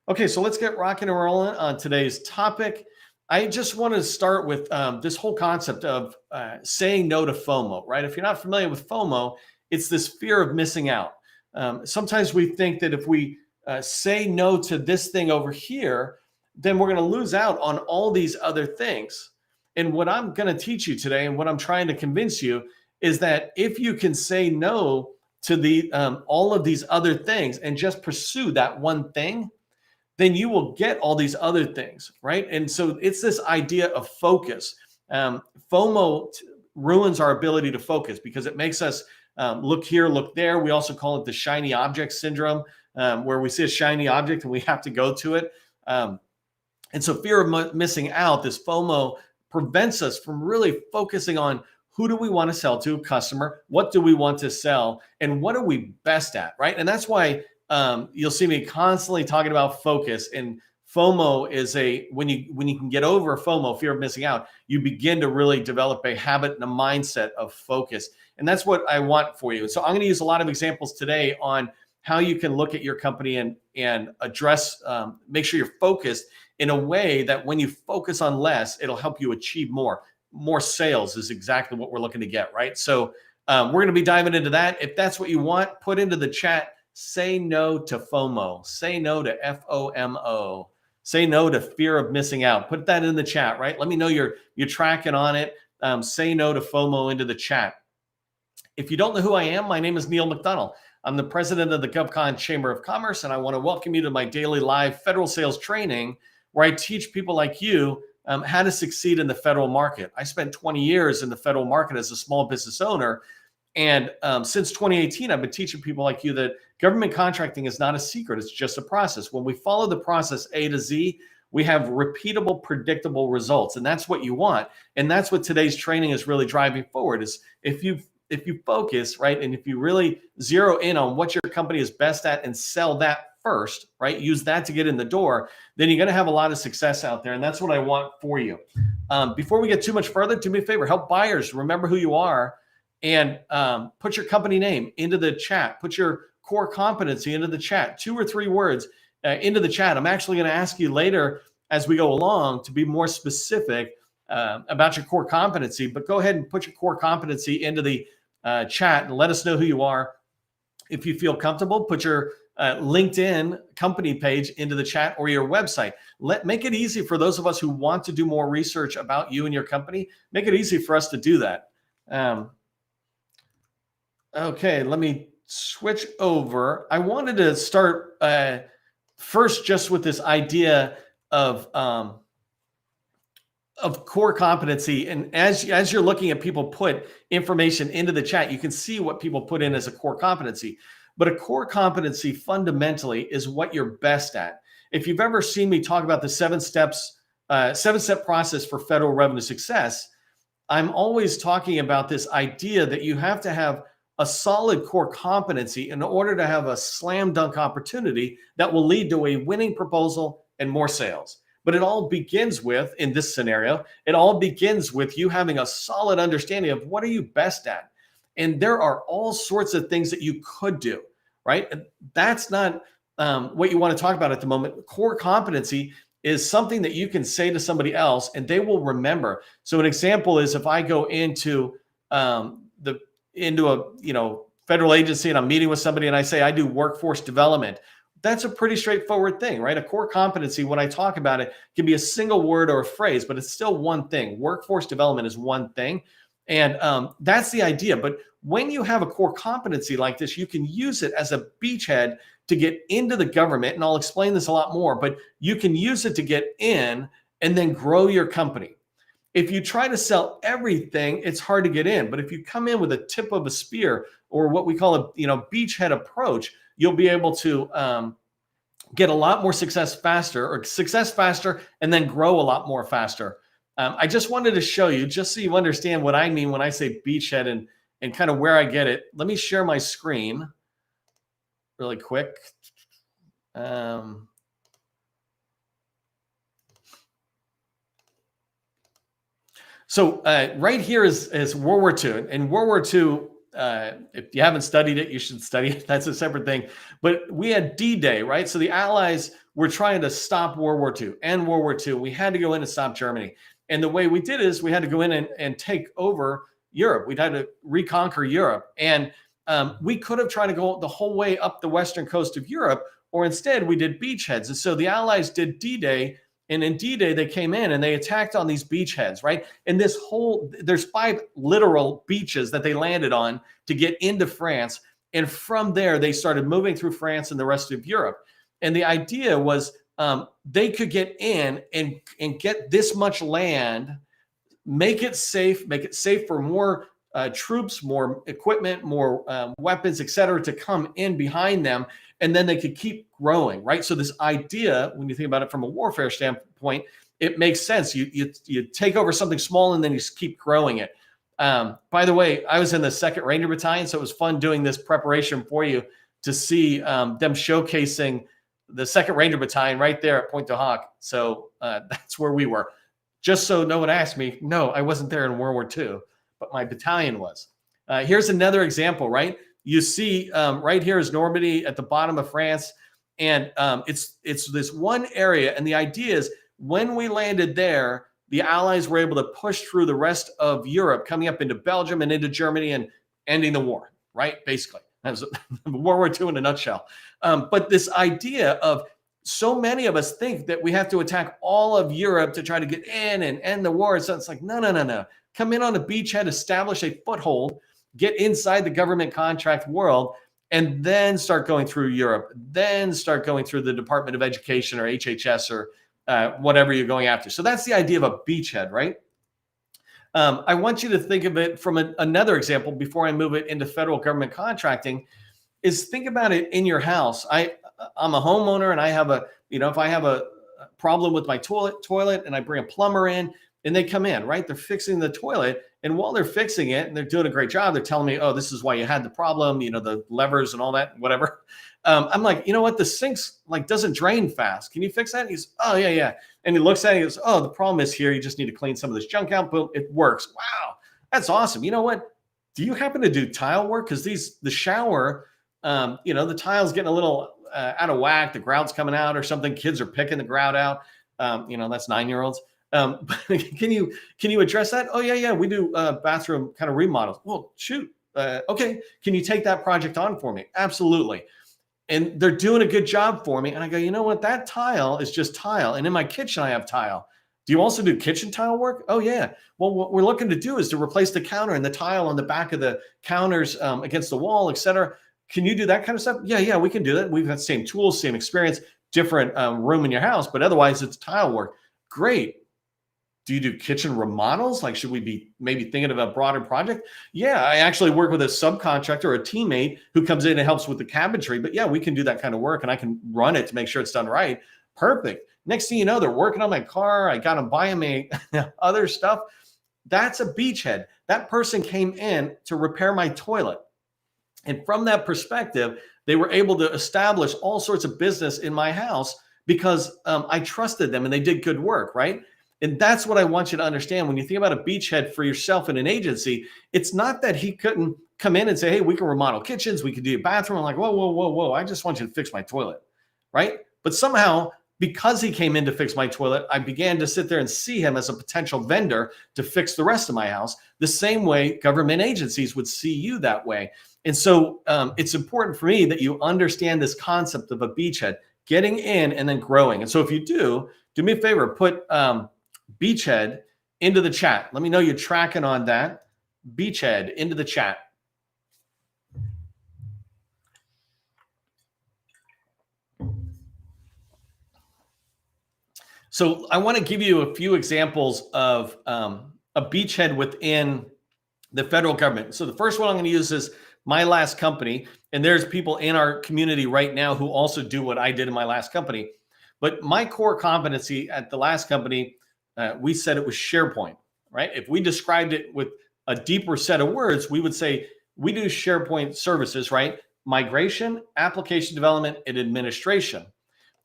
Okay, so let's get rocking and rolling on today's topic. I just want to start with this whole concept of saying no to FOMO, right? If you're not familiar with FOMO, it's this fear of missing out. Sometimes we think that if we say no to this thing over here, then we're going to lose out on all these other things. And what I'm going to teach you today, and what I'm trying to convince you, is that if you can say no to the all of these other things and just pursue that one thing, then you will get all these other things, right? And so it's this idea of focus. FOMO ruins our ability to focus because it makes us look here, look there. We also call it the shiny object syndrome, where we see a shiny object and we have to go to it. And so fear of missing out, this FOMO, prevents us from really focusing on who do we want to sell to a customer, what do we want to sell, and what are we best at, right? And that's why you'll see me constantly talking about focus. And FOMO is when you can get over FOMO, fear of missing out, you begin to really develop a habit and a mindset of focus. And that's what I want for you. So I'm going to use a lot of examples today on how you can look at your company and address, make sure you're focused in a way that when you focus on less, it'll help you achieve more. More sales is exactly what we're looking to get, right? So we're going to be diving into that. If that's what you want, put into the chat, say no to FOMO, say no to FOMO, say no to fear of missing out. Put that in the chat, right? Let me know you're tracking on it. Say no to FOMO into the chat. If you don't know who I am, my name is Neil McDonnell. I'm the president of the GovCon Chamber of Commerce, and I want to welcome you to my daily live federal sales training, where I teach people like you how to succeed in the federal market. I spent 20 years in the federal market as a small business owner. And since 2018, I've been teaching people like you that government contracting is not a secret. It's just a process. When we follow the process A to Z, we have repeatable, predictable results. And that's what you want. And that's what today's training is really driving forward, is if you focus, right, and if you really zero in on what your company is best at and sell that first, right, use that to get in the door, then you're going to have a lot of success out there. And that's what I want for you. Before we get too much further, do me a favor, help buyers remember who you are, and put your company name into the chat. Put your core competency into the chat, 2 or 3 words into the chat. I'm actually going to ask you later as we go along to be more specific about your core competency, but go ahead and put your core competency into the chat and let us know who you are. If you feel comfortable, put your LinkedIn company page into the chat, or your website. Make it easy for those of us who want to do more research about you and your company. Make it easy for us to do that. Okay, let me switch over. I wanted to start first just with this idea of core competency. And as you're looking at people put information into the chat, you can see what people put in as a core competency. But a core competency fundamentally is what you're best at. If you've ever seen me talk about the 7-step process for federal revenue success, I'm always talking about this idea that you have to have a solid core competency in order to have a slam dunk opportunity that will lead to a winning proposal and more sales. But it all begins with, in this scenario, it all begins with you having a solid understanding of what are you best at. And there are all sorts of things that you could do, right? That's not what you want to talk about at the moment. Core competency is something that you can say to somebody else and they will remember. So an example is if I go into a federal agency and I'm meeting with somebody and I say I do workforce development. That's a pretty straightforward thing, right? A core competency, when I talk about it, can be a single word or a phrase, but it's still one thing. Workforce development is one thing. And that's the idea. But when you have a core competency like this, you can use it as a beachhead to get into the government. And I'll explain this a lot more, but you can use it to get in and then grow your company. If you try to sell everything, it's hard to get in. But if you come in with a tip of a spear, or what we call a beachhead approach, you'll be able to get a lot more success faster, and then grow a lot more faster. I just wanted to show you, just so you understand what I mean when I say beachhead and kind of where I get it. Let me share my screen really quick. So right here is World War II. And World War II, if you haven't studied it, you should study it. That's a separate thing. But we had D-Day, right? So the Allies were trying to stop World War II and World War II. We had to go in and stop Germany. And the way we did is we had to go in and take over Europe. We'd had to reconquer Europe. And we could have tried to go the whole way up the western coast of Europe, or instead we did beachheads. And so the Allies did D-Day, and in D-Day they came in and they attacked on these beachheads, right? And there's 5 literal beaches that they landed on to get into France. And from there, they started moving through France and the rest of Europe. And the idea was they could get in and get this much land, make it safe for more troops, more equipment, more weapons, et cetera, to come in behind them. And then they could keep growing, right? So this idea, when you think about it from a warfare standpoint, it makes sense. You take over something small and then you just keep growing it. By the way, I was in the 2nd Ranger Battalion, so it was fun doing this preparation for you to see them showcasing the 2nd Ranger Battalion right there at Pointe du Hoc. So that's where we were. Just so no one asked me, no, I wasn't there in World War II, but my battalion was. Here's another example, right? You see right here is Normandy at the bottom of France. And it's this one area. And the idea is when we landed there, the Allies were able to push through the rest of Europe, coming up into Belgium and into Germany and ending the war, right? Basically, that was World War II in a nutshell. But this idea of so many of us think that we have to attack all of Europe to try to get in and end the war. So it's like, no. Come in on a beachhead, establish a foothold, get inside the government contract world, and then start going through Europe, then start going through the Department of Education or HHS or whatever you're going after. So that's the idea of a beachhead, right? I want you to think of it from another example before I move it into federal government contracting, is think about it in your house. I'm a homeowner and I have if I have a problem with my toilet and I bring a plumber in and they come in, right? They're fixing the toilet. And while they're fixing it and they're doing a great job, they're telling me, oh, this is why you had the problem, the levers and all that, whatever. I'm like, you know what? The sink's doesn't drain fast. Can you fix that? And he's, oh, yeah. And he looks at it and he goes, oh, the problem is here. You just need to clean some of this junk out. Boom, it works. Wow, that's awesome. You know what? Do you happen to do tile work? Because the shower, the tile's getting a little out of whack. The grout's coming out or something. Kids are picking the grout out. That's 9-year-olds. Can you address that? Oh, yeah. We do bathroom kind of remodels. Well, shoot. Okay. Can you take that project on for me? Absolutely. And they're doing a good job for me. And I go, you know what? That tile is just tile. And in my kitchen, I have tile. Do you also do kitchen tile work? Oh, yeah. Well, what we're looking to do is to replace the counter and the tile on the back of the counters against the wall, et cetera. Can you do that kind of stuff? Yeah, we can do that. We've got the same tools, same experience, different room in your house, but otherwise it's tile work. Great. Do you do kitchen remodels? Should we be maybe thinking of a broader project? Yeah, I actually work with a subcontractor or a teammate who comes in and helps with the cabinetry. But yeah, we can do that kind of work and I can run it to make sure it's done right. Perfect. Next thing you know, they're working on my car. I got them buying me other stuff. That's a beachhead. That person came in to repair my toilet. And from that perspective, they were able to establish all sorts of business in my house because I trusted them and they did good work, right? And that's what I want you to understand. When you think about a beachhead for yourself in an agency, it's not that he couldn't come in and say, hey, we can remodel kitchens, we could do a bathroom. I'm like, whoa. I just want you to fix my toilet, right? But somehow, because he came in to fix my toilet, I began to sit there and see him as a potential vendor to fix the rest of my house, the same way government agencies would see you that way. And so it's important for me that you understand this concept of a beachhead, getting in and then growing. And so if you do me a favor, put beachhead into the chat. Let me know you're tracking on that. Beachhead into the chat. So I want to give you a few examples of a beachhead within the federal government. So the first one I'm going to use is my last company. And there's people in our community right now who also do what I did in my last company. But my core competency at the last company, we said it was SharePoint, right? If we described it with a deeper set of words, we would say we do SharePoint services, right? Migration, application development, and administration.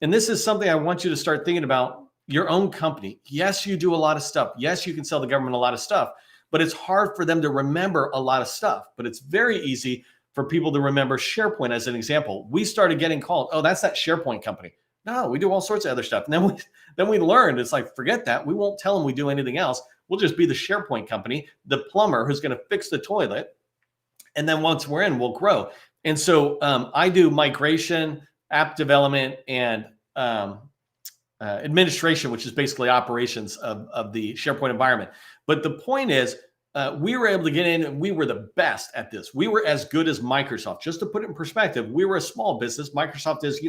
And this is something I want you to start thinking about your own company. Yes, you do a lot of stuff. Yes, you can sell the government a lot of stuff, but it's hard for them to remember a lot of stuff. But it's very easy for people to remember SharePoint as an example. We started getting called, oh, that's that SharePoint company. No, we do all sorts of other stuff. And then we learned it's like, forget that. We won't tell them we do anything else. We'll just be the SharePoint company, the plumber who's going to fix the toilet. And then once we're in, we'll grow. And so I do migration, app development, and administration, which is basically operations of the SharePoint environment. But the point is, we were able to get in and we were the best at this. We were as good as Microsoft. Just to put it in perspective, we were a small business. Microsoft is,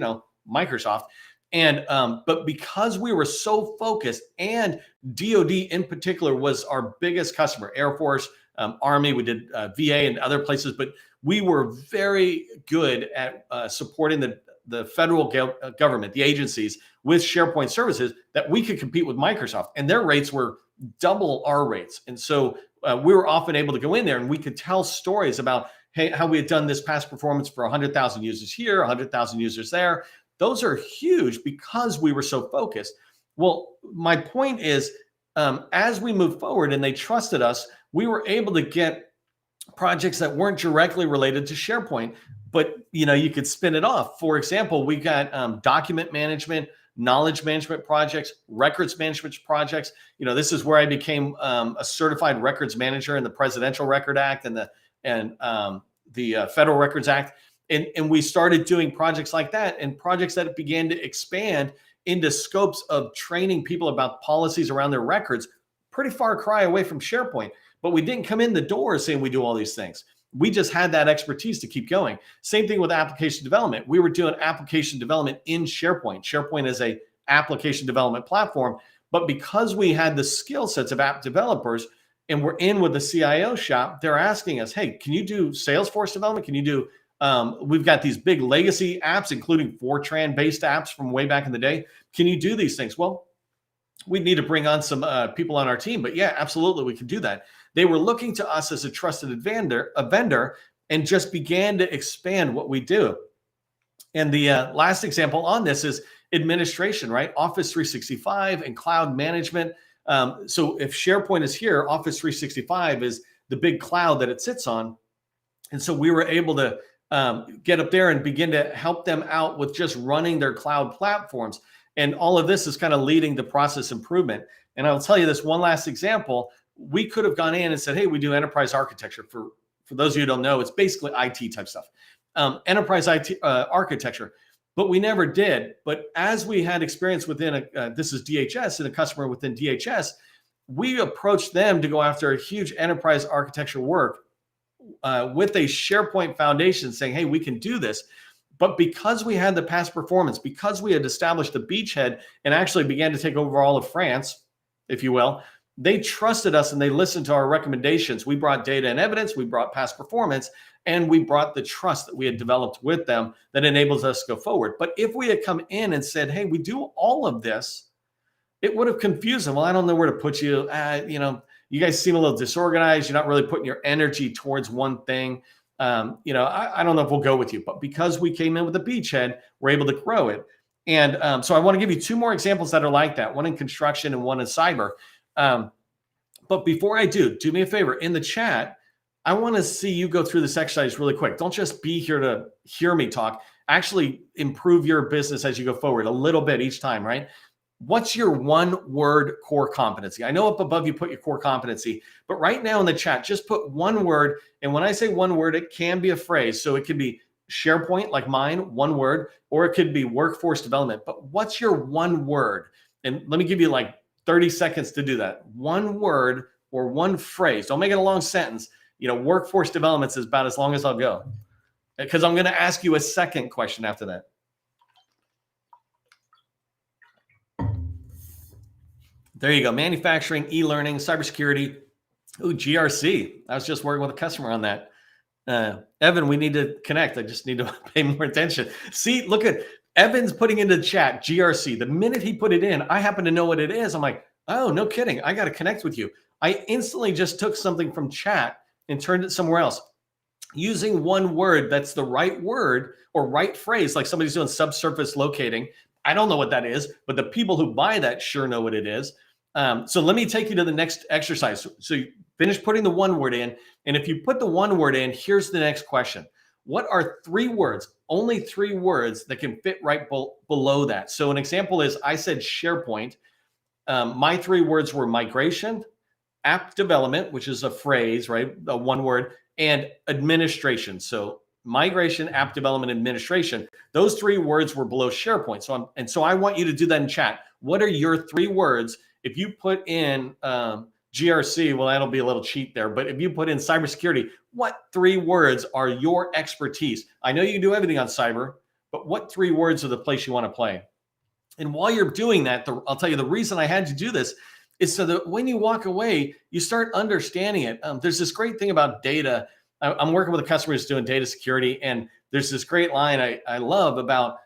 Microsoft. And but because we were so focused, and DoD in particular was our biggest customer, Air Force, Army, we did VA and other places, but we were very good at supporting the federal government, the agencies, with SharePoint services, that we could compete with Microsoft, and their rates were double our rates. And so we were often able to go in there and we could tell stories about, hey, how we had done this past performance for 100,000 users here, 100,000 users there. Those are huge because we were so focused. Well, my point is, as we moved forward and they trusted us, we were able to get projects that weren't directly related to SharePoint, but you could spin it off. For example, we got document management, knowledge management projects, records management projects. This is where I became a certified records manager in the Presidential Record Act and the Federal Records Act. And we started doing projects like that, and projects that began to expand into scopes of training people about policies around their records. Pretty far cry away from SharePoint, but we didn't come in the door saying we do all these things. We just had that expertise to keep going. Same thing with application development. We were doing application development in SharePoint. SharePoint is a application development platform, but because we had the skill sets of app developers and we're in with the CIO shop, they're asking us, hey, can you do Salesforce development? Can you do, we've got these big legacy apps, including Fortran-based apps from way back in the day. Can you do these things? Well, we need to bring on some people on our team, but yeah, absolutely, we can do that. They were looking to us as a trusted vendor, and just began to expand what we do. And the last example on this is administration, right? Office 365 and cloud management. So if SharePoint is here, Office 365 is the big cloud that it sits on. And so we were able to get up there and begin to help them out with just running their cloud platforms. And all of this is kind of leading to process improvement. And I'll tell you this one last example. We could have gone in and said, hey, we do enterprise architecture. For those of you who don't know, it's basically IT type stuff, enterprise IT architecture, but we never did. But as we had experience within this is DHS and a customer within DHS, we approached them to go after a huge enterprise architecture work with a SharePoint foundation saying, hey, we can do this. But because we had the past performance, because we had established the beachhead and actually began to take over all of France, if you will, they trusted us and they listened to our recommendations. We brought data and evidence, we brought past performance, and we brought the trust that we had developed with them that enables us to go forward. But if we had come in and said, hey, we do all of this, it would have confused them. Well, I don't know where to put you. You guys seem a little disorganized. You're not really putting your energy towards one thing. I don't know if we'll go with you. But because we came in with a beachhead, we're able to grow it. And so I want to give you two more examples that are like that, one in construction and one in cyber. But before I do me a favor, in the chat, I want to see you go through this exercise really quick. Don't just be here to hear me talk. Actually improve your business as you go forward a little bit each time, right? What's your one word core competency? I know up above you put your core competency, but right now in the chat, just put one word. And when I say one word, it can be a phrase. So it could be SharePoint, like mine, one word, or it could be workforce development. But what's your one word? And let me give you like 30 seconds to do that. One word or one phrase. Don't make it a long sentence. Workforce development is about as long as I'll go, because I'm going to ask you a second question after that. There you go. Manufacturing, e-learning, cybersecurity. Ooh, GRC. I was just working with a customer on that. Evan, we need to connect. I just need to pay more attention. See, look at Evan's putting into the chat GRC. The minute he put it in, I happen to know what it is. I'm like, oh, no kidding. I got to connect with you. I instantly just took something from chat and turned it somewhere else. Using one word that's the right word or right phrase, like somebody's doing subsurface locating. I don't know what that is, but the people who buy that sure know what it is. So let me take you to the next exercise. So you finish putting the one word in. And if you put the one word in, here's the next question. What are 3 words, only 3 words that can fit right below that? So an example is I said SharePoint. My 3 words were migration, app development, which is a phrase, right? A 1 word, and administration. So migration, app development, administration. Those 3 words were below SharePoint. So I want you to do that in chat. What are your 3 words? If you put in GRC, well, that'll be a little cheat there. But if you put in cybersecurity, what 3 words are your expertise? I know you can do everything on cyber, but what 3 words are the place you want to play? And while you're doing that, I'll tell you the reason I had you do this is so that when you walk away, you start understanding it. There's this great thing about data. I'm working with a customer who's doing data security, and there's this great line I love about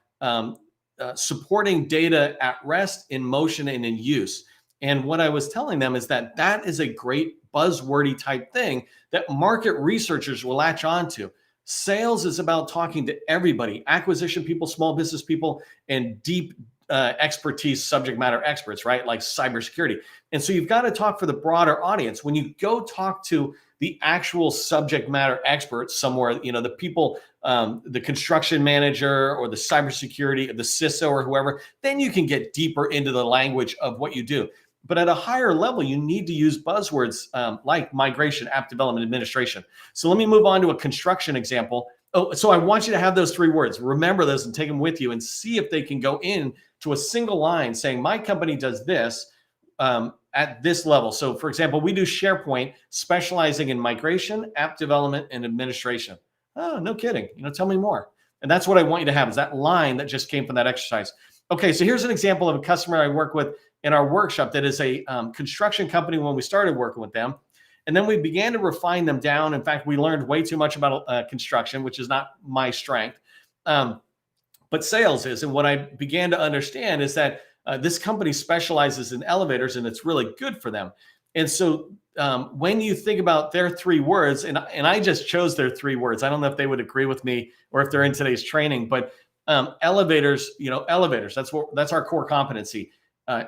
supporting data at rest, in motion, and in use. And what I was telling them is that that is a great buzzwordy type thing that market researchers will latch onto. Sales is about talking to everybody, acquisition people, small business people, and deep expertise, subject matter experts, right? Like cybersecurity. And so you've got to talk for the broader audience. When you go talk to the actual subject matter experts somewhere, the people, the construction manager or the cybersecurity, or the CISO or whoever, then you can get deeper into the language of what you do. But at a higher level, you need to use buzzwords like migration, app development, administration. So let me move on to a construction example. Oh, so I want you to have those 3 words. Remember those and take them with you and see if they can go in to a single line saying, my company does this at this level. So for example, we do SharePoint specializing in migration, app development, and administration. Oh, no kidding. Tell me more. And that's what I want you to have, is that line that just came from that exercise. Okay, so here's an example of a customer I work with in our workshop that is a construction company when we started working with them. And then we began to refine them down. In fact, we learned way too much about construction, which is not my strength, but sales is. And what I began to understand is that this company specializes in elevators, and it's really good for them. And so when you think about their 3 words, and I just chose their 3 words, I don't know if they would agree with me or if they're in today's training, but elevators, elevators, that's our core competency.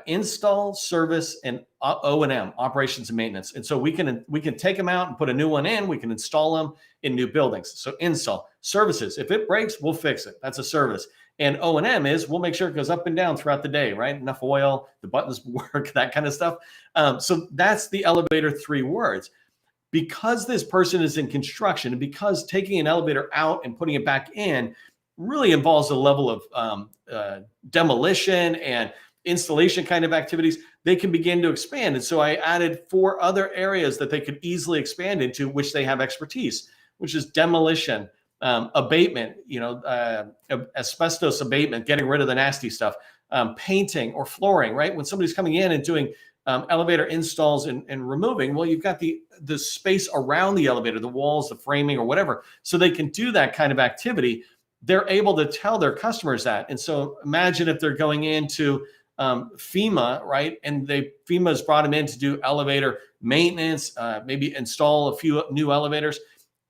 Install, service, and O&M, operations and maintenance. And so we can take them out and put a new one in. We can install them in new buildings. So install. Services, if it breaks, we'll fix it. That's a service. And O&M is we'll make sure it goes up and down throughout the day, right? Enough oil, the buttons work, that kind of stuff. So that's the elevator 3 words. Because this person is in construction, and because taking an elevator out and putting it back in really involves a level of demolition and installation kind of activities, they can begin to expand. And so I added 4 other areas that they could easily expand into, which they have expertise, which is demolition, abatement, asbestos abatement, getting rid of the nasty stuff, painting or flooring, right? When somebody's coming in and doing elevator installs and removing, well, you've got the space around the elevator, the walls, the framing, or whatever. So they can do that kind of activity. They're able to tell their customers that. And so imagine if they're going into FEMA, right? And FEMA's brought them in to do elevator maintenance, maybe install a few new elevators.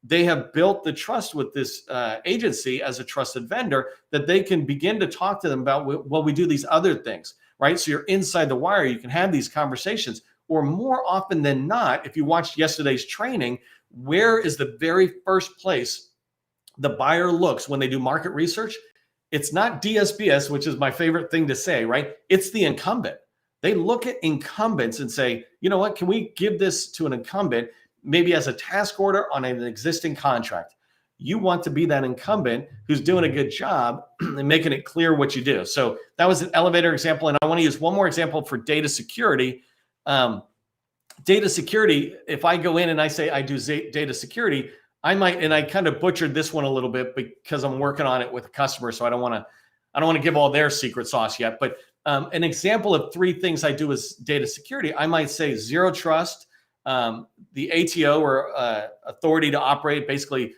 They have built the trust with this agency as a trusted vendor that they can begin to talk to them about, well, we do these other things, right? So you're inside the wire, you can have these conversations. Or more often than not, if you watched yesterday's training, where is the very first place the buyer looks when they do market research? It's not DSBS, which is my favorite thing to say, right? It's the incumbent. They look at incumbents and say, you know what, can we give this to an incumbent, maybe as a task order on an existing contract? You want to be that incumbent who's doing a good job and making it clear what you do. So that was an elevator example. And I want to use one more example for data security. Data security, if I go in and I say I do data security, I might, and I kind of butchered this one a little bit because I'm working on it with a customer, so I don't want to give all their secret sauce yet. But an example of 3 things I do is data security. I might say zero trust, the ATO or authority to operate, basically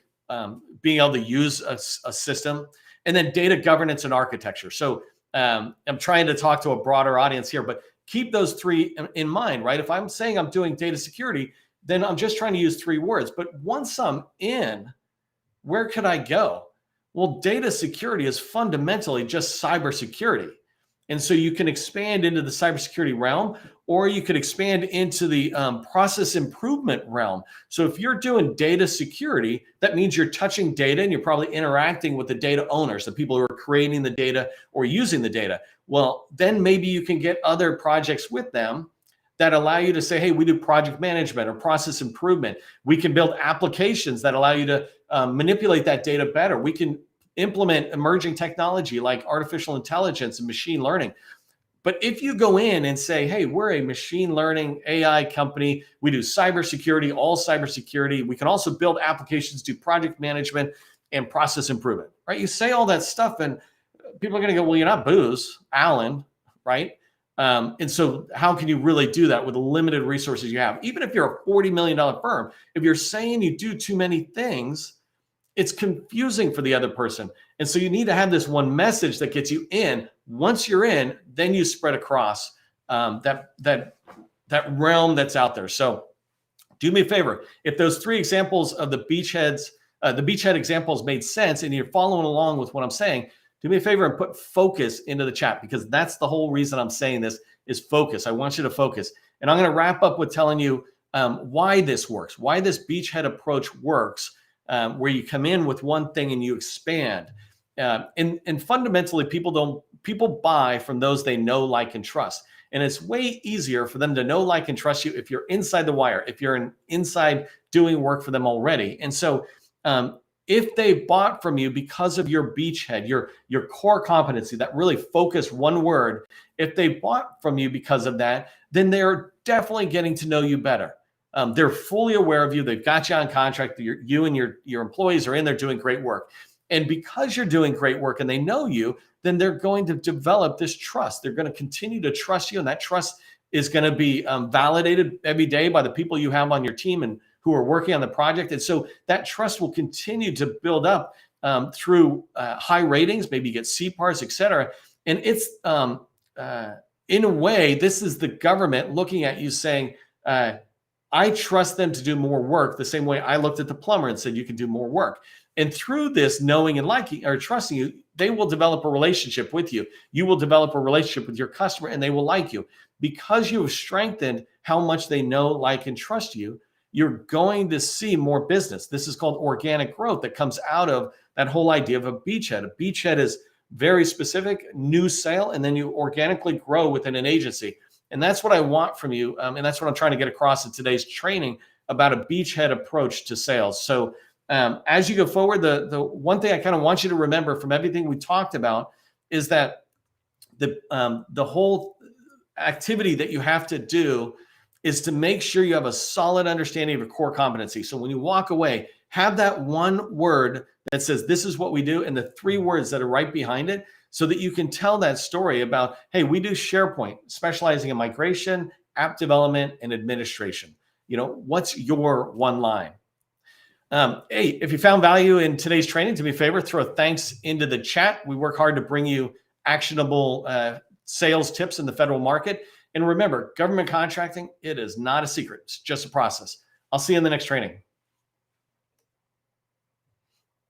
being able to use a system, and then data governance and architecture. So I'm trying to talk to a broader audience here, but keep those 3 in mind, right? If I'm saying I'm doing data security, then I'm just trying to use 3 words. But once I'm in, where could I go? Well, data security is fundamentally just cybersecurity. And so you can expand into the cybersecurity realm, or you could expand into the process improvement realm. So if you're doing data security, that means you're touching data and you're probably interacting with the data owners, the people who are creating the data or using the data. Well, then maybe you can get other projects with them that allow you to say, hey, we do project management or process improvement. We can build applications that allow you to manipulate that data better. We can implement emerging technology like artificial intelligence and machine learning. But if you go in and say, hey, we're a machine learning AI company, we do cybersecurity, all cybersecurity. We can also build applications, do project management and process improvement, right? You say all that stuff and people are going to go, well, you're not Booz Allen, right? And so how can you really do that with the limited resources you have? Even if you're a $40 million firm, if you're saying you do too many things, it's confusing for the other person. And so you need to have this one message that gets you in. Once you're in, then you spread across that realm that's out there. So do me a favor. If those three examples of the beachhead examples made sense and you're following along with what I'm saying, do me a favor and put focus into the chat, because that's the whole reason I'm saying this is focus. I want you to focus. And I'm going to wrap up with telling you why this works, why this beachhead approach works, where you come in with one thing and you expand. And fundamentally, people buy from those they know, like, and trust. And it's way easier for them to know, like, and trust you if you're inside the wire, if you're inside doing work for them already. And so if they bought from you because of your beachhead, your core competency, that really focused one word, if they bought from you because of that, then they're definitely getting to know you better. They're fully aware of you. They've got you on contract. You and your employees are in there doing great work. And because you're doing great work and they know you, then they're going to develop this trust. They're going to continue to trust you. And that trust is going to be validated every day by the people you have on your team and who are working on the project. And so that trust will continue to build up through high ratings, maybe you get CPARs, et cetera. And it's, in a way, this is the government looking at you saying, I trust them to do more work the same way I looked at the plumber and said, you can do more work. And through this knowing and liking or trusting you, they will develop a relationship with you. You will develop a relationship with your customer and they will like you. Because you have strengthened how much they know, like, and trust you, you're going to see more business. This is called organic growth that comes out of that whole idea of a beachhead. A beachhead is very specific, new sale, and then you organically grow within an agency. And that's what I want from you. And that's what I'm trying to get across in today's training about a beachhead approach to sales. So as you go forward, the one thing I kind of want you to remember from everything we talked about is that the whole activity that you have to do is to make sure you have a solid understanding of your core competency. So when you walk away, have that one word that says, this is what we do, and the three words that are right behind it, so that you can tell that story about, hey, we do SharePoint, specializing in migration, app development, and administration. What's your one line? Hey, if you found value in today's training, do me a favor, throw a thanks into the chat. We work hard to bring you actionable sales tips in the federal market. And remember, government contracting, it is not a secret. It's just a process. I'll see you in the next training.